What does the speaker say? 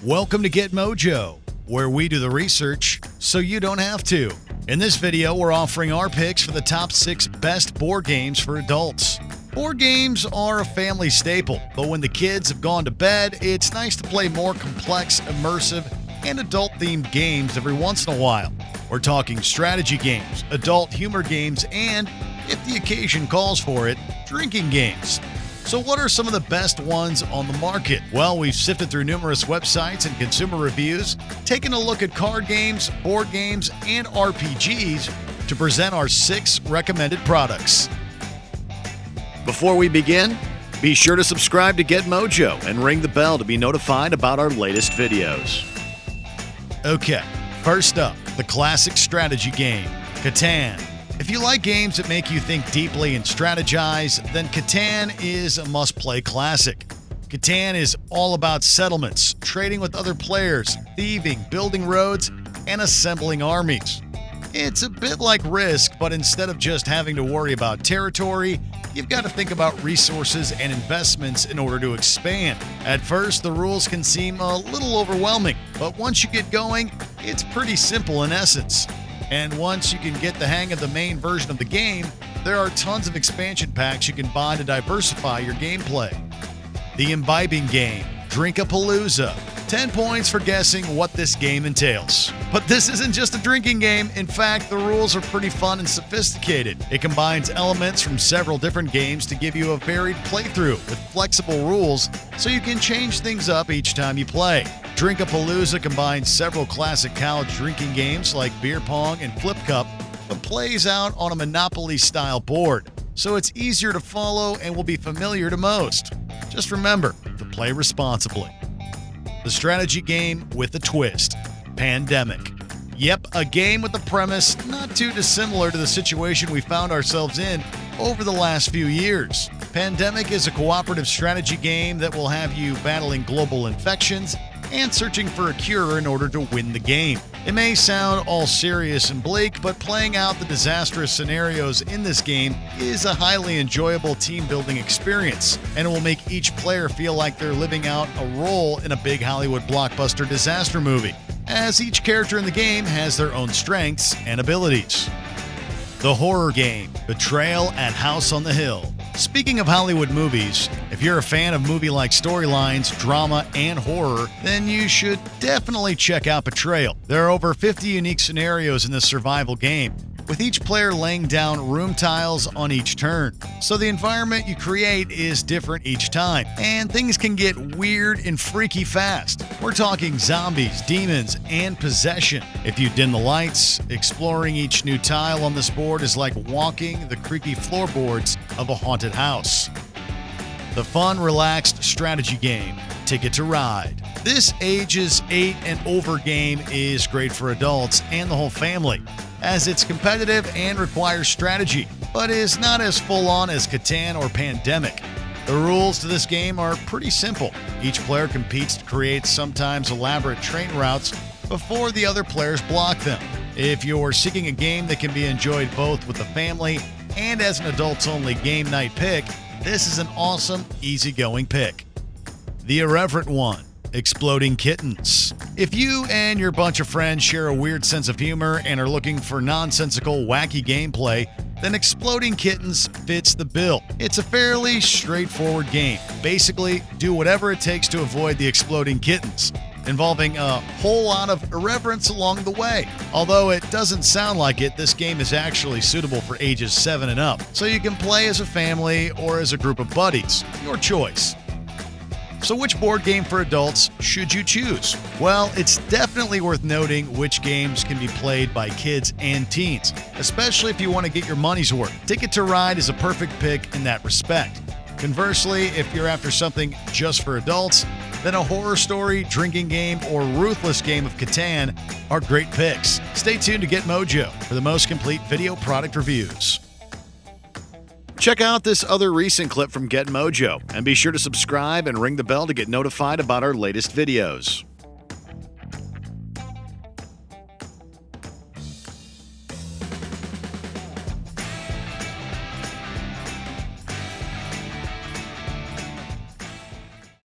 Welcome to GetMojo, where we do the research so you don't have to. In this video, we're offering our picks for the top 6 best board games for adults. Board games are a family staple, but when the kids have gone to bed, it's nice to play more complex, immersive, and adult-themed games every once in a while. We're talking strategy games, adult humor games, and, if the occasion calls for it, drinking games. So what are some of the best ones on the market? Well, we've sifted through numerous websites and consumer reviews, taken a look at card games, board games, and RPGs to present our 6 recommended products. Before we begin, be sure to subscribe to GetMojo and ring the bell to be notified about our latest videos. Okay, first up, the classic strategy game, Catan. If you like games that make you think deeply and strategize, then Catan is a must-play classic. Catan is all about settlements, trading with other players, thieving, building roads, and assembling armies. It's a bit like Risk, but instead of just having to worry about territory, you've got to think about resources and investments in order to expand. At first, the rules can seem a little overwhelming, but once you get going, it's pretty simple in essence. And once you can get the hang of the main version of the game, there are tons of expansion packs you can buy to diversify your gameplay. The imbibing game, Drink-a-Palooza. 10 points for guessing what this game entails. But this isn't just a drinking game. In fact, the rules are pretty fun and sophisticated. It combines elements from several different games to give you a varied playthrough with flexible rules so you can change things up each time you play. Drink-a-Palooza combines several classic college drinking games like beer pong and flip cup, but plays out on a Monopoly-style board, so it's easier to follow and will be familiar to most. Just remember to play responsibly. The strategy game with a twist, Pandemic. Yep, a game with a premise not too dissimilar to the situation we found ourselves in over the last few years. Pandemic is a cooperative strategy game that will have you battling global infections and searching for a cure in order to win the game. It may sound all serious and bleak, but playing out the disastrous scenarios in this game is a highly enjoyable team-building experience, and it will make each player feel like they're living out a role in a big Hollywood blockbuster disaster movie, as each character in the game has their own strengths and abilities. The horror game, Betrayal at House on the Hill. Speaking of Hollywood movies, if you're a fan of movie-like storylines, drama, and horror, then you should definitely check out Betrayal. There are over 50 unique scenarios in this survival game, with each player laying down room tiles on each turn. So the environment you create is different each time, and things can get weird and freaky fast. We're talking zombies, demons, and possession. If you dim the lights, exploring each new tile on this board is like walking the creaky floorboards of a haunted house. The fun, relaxed strategy game, Ticket to Ride. This ages 8 and over game is great for adults and the whole family, as it's competitive and requires strategy, but is not as full-on as Catan or Pandemic. The rules to this game are pretty simple. Each player competes to create sometimes elaborate train routes before the other players block them. If you're seeking a game that can be enjoyed both with the family and as an adults-only game night pick, this is an awesome, easygoing pick. The irreverent one, Exploding Kittens. If you and your bunch of friends share a weird sense of humor and are looking for nonsensical, wacky gameplay, then Exploding Kittens fits the bill. It's a fairly straightforward game. Basically, do whatever it takes to avoid the exploding kittens, involving a whole lot of irreverence along the way. Although it doesn't sound like it, this game is actually suitable for ages 7 and up, so you can play as a family or as a group of buddies. Your choice. So which board game for adults should you choose? Well, it's definitely worth noting which games can be played by kids and teens, especially if you want to get your money's worth. Ticket to Ride is a perfect pick in that respect. Conversely, if you're after something just for adults, then a horror story, drinking game, or ruthless game of Catan are great picks. Stay tuned to GetMojo for the most complete video product reviews. Check out this other recent clip from GetMojo, and be sure to subscribe and ring the bell to get notified about our latest videos.